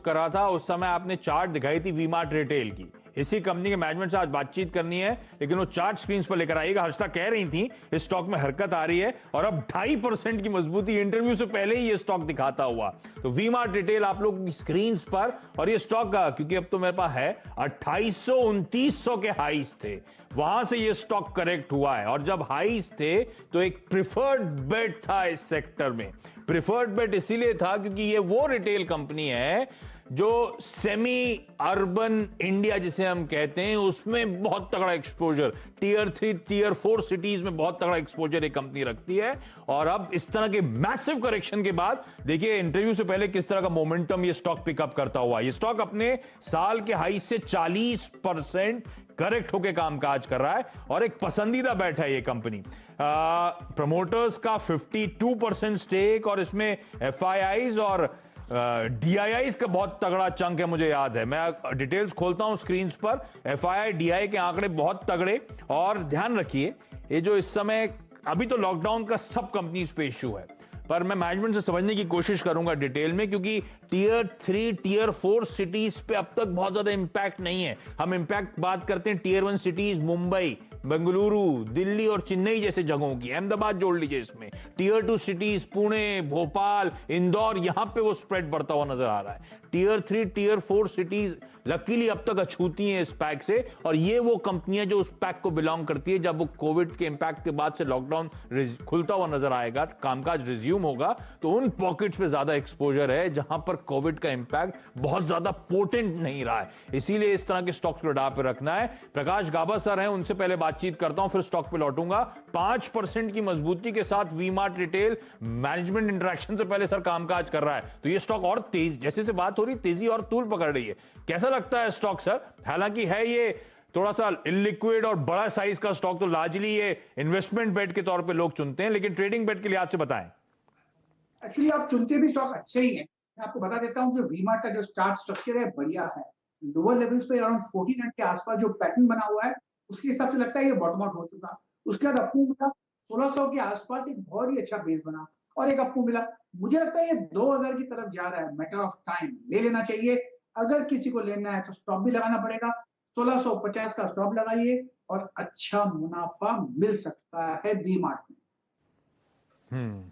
कर रहा था उस समय आपने चार्ट दिखाई थी वी मार्ट रिटेल की। इसी कंपनी के मैनेजमेंट से आज बातचीत करनी है, लेकिन वो चार्ट स्क्रीन पर लेकर आएगा। हर्षिता कह रही थी इस स्टॉक में हरकत आ रही है और अब 2.5% की मजबूती इंटरव्यू से पहले ही ये स्टॉक दिखाता हुआ। तो वी मार्ट रिटेल आप लोग स्क्रीन पर, और ये स्टॉक का क्योंकि अब तो मेरे पास है 2800 2900 के हाईज थे, वहां से ये स्टॉक करेक्ट हुआ है। और जब हाईज थे तो एक प्रिफर्ड बेट था इस सेक्टर में। प्रिफर्ड बेट इसीलिए था क्योंकि ये वो रिटेल कंपनी है जो सेमी अर्बन इंडिया जिसे हम कहते हैं उसमें बहुत तगड़ा एक्सपोजर, टीयर 3 टीयर 4 सिटीज में बहुत तगड़ा एक्सपोजर ये कंपनी रखती है। और अब इस तरह के मैसिव करेक्शन के बाद देखिए इंटरव्यू से पहले किस तरह का मोमेंटम ये स्टॉक पिकअप करता हुआ। ये स्टॉक अपने साल के हाई से 40% करेक्ट होकर कामकाज कर रहा है और एक पसंदीदा बैठ है ये कंपनी। प्रमोटर्स का 52% स्टेक और इसमें एफआईआईज और डीआईआईज का बहुत तगड़ा चंक है। मुझे याद है, मैं डिटेल्स खोलता हूं स्क्रीन पर। एफआईआई डीआई के आंकड़े बहुत तगड़े। और ध्यान रखिए ये जो इस समय अभी तो लॉकडाउन का सब कंपनीज पे इश्यू है, पर मैं मैनेजमेंट से समझने की कोशिश करूंगा डिटेल में, क्योंकि टीयर 3 टीयर 4 सिटीज पे अब तक बहुत ज्यादा इंपैक्ट नहीं है। हम इंपैक्ट बात करते हैं टीयर 1 सिटीज मुंबई, बेंगलुरु, दिल्ली और चेन्नई जैसे जगहों की, अहमदाबाद जोड़ लीजिए इसमें। टीयर 2 सिटीज पुणे, भोपाल, इंदौर, यहां पे वो स्प्रेड बढ़ता हुआ नजर आ रहा है। टीयर 3 टीयर 4 सिटीज लकीली अब तक अछूती हैं इस पैक से, और ये वो कंपनियां जो उस पैक को बिलोंग करती है। जब वो कोविड के इंपैक्ट के बाद से लॉकडाउन खुलता हुआ नजर आएगा, कामकाज रिज्यूम होगा, तो उन पॉकेट्स पे ज्यादा एक्सपोजर है जहां पर कोविड का इंपैक्ट बहुत ज्यादा पोटेंट नहीं रहा है। इसीलिए इस तरह के स्टॉक्स को रडार पे रखना है। प्रकाश गाबा सर हैं, उनसे पहले बातचीत करता हूं, फिर स्टॉक पे लौटूंगा। 5% की मजबूती के साथ V Mart retail management interaction से पहले सर कामकाज कर रहा है, तो ये स्टॉक और तेज, जैसे से बात हो रही, तेजी और तूल पकड़ रही है। कैसा लगता है स्टॉक सर? हालांकि है ये थोड़ा सा इलिक्विड और बड़ा साइज का स्टॉक, तो लार्जली ये इन्वेस्टमेंट बेट के तौर पे लोग चुनते हैं, लेकिन ट्रेडिंग बेट के लिहाज से बताएं। एक्चुअली आप चुनते भी स्टॉक अच्छे ही हैं। मैं आपको बता देता हूं कि वी-मार्ट का जो चार्ट स्ट्रक्चर है बढ़िया है। लोअर लेवल्स पे अराउंड 1400 के आसपास जो पैटर्न बना हुआ है उसके हिसाब से लगता है ये बॉटम आउट हो चुका। उसके बाद अपू मिला 1600 के आसपास, एक बहुत ही अच्छा बेस बना और एक अपू मिला। मुझे लगता है ये 2000 की तरफ जा रहा है, मैटर ऑफ टाइम। ले लेना चाहिए। अगर किसी को लेना है तो स्टॉप भी लगाना पड़ेगा। 1650 का स्टॉप लगाइए और अच्छा मुनाफा मिल सकता है वी-मार्ट में।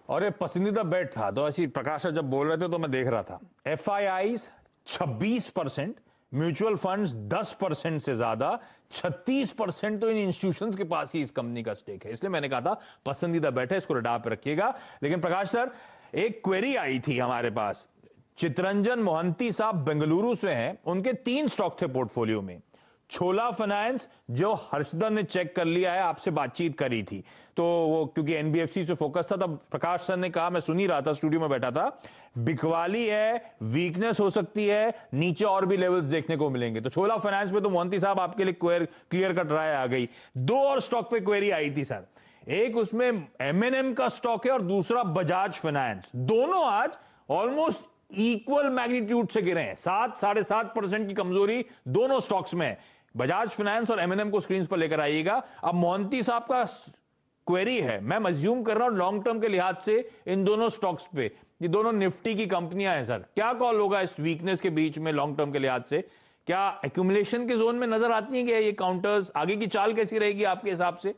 और ये पसंदीदा बेट था, तो ऐसी प्रकाश जब बोल रहे थे तो मैं देख रहा था। एफआईआईज 26%, म्यूचुअल फंड्स 10% से ज्यादा, 36% तो इन इंस्टीट्यूशंस के पास ही इस कंपनी का स्टेक है। इसलिए मैंने कहा था पसंदीदा बेट है, इसको रडार पे रखिएगा। लेकिन प्रकाश सर, एक क्वेरी आई थी हमारे पास। चितरंजन मोहंती साहब बेंगलुरु से हैं, उनके 3 स्टॉक थे पोर्टफोलियो में। छोला फाइनेंस जो हर्षदा ने चेक कर लिया है, आपसे बातचीत करी थी, तो वो क्योंकि एनबीएफसी से फोकस था, तब प्रकाश सर ने कहा, मैं सुन ही रहा था, स्टूडियो में बैठा था, बिकवाली है, वीकनेस हो सकती है, नीचे और भी लेवल्स देखने को मिलेंगे। तो छोला फाइनेंस पे तो मोहंती साहब आपके लिए क्लियर कट राय आ गई। 2 और स्टॉक पे क्वेरी आई थी सर। एक उसमें एमएनएम का स्टॉक है और दूसरा बजाज फाइनेंस। दोनों आज ऑलमोस्ट इक्वल मैग्नीट्यूड से गिरे हैं। 7-7.5% की कमजोरी दोनों स्टॉक्स में है। बजाज फाइनेंस और एमएनएम को स्क्रीन पर लेकर आइएगा। अब मोहंती साहब का क्वेरी है, मैं अज्यूम कर रहा हूं लॉन्ग टर्म के लिहाज से इन दोनों स्टॉक्स पे, ये दोनों निफ्टी की कंपनियां हैं सर, क्या कॉल होगा इस वीकनेस के बीच में लॉन्ग टर्म के लिहाज से? क्या एक्यूमुलेशन के जोन में नजर आती है क्या ये काउंटर्स? आगे की चाल कैसी रहेगी आपके हिसाब से?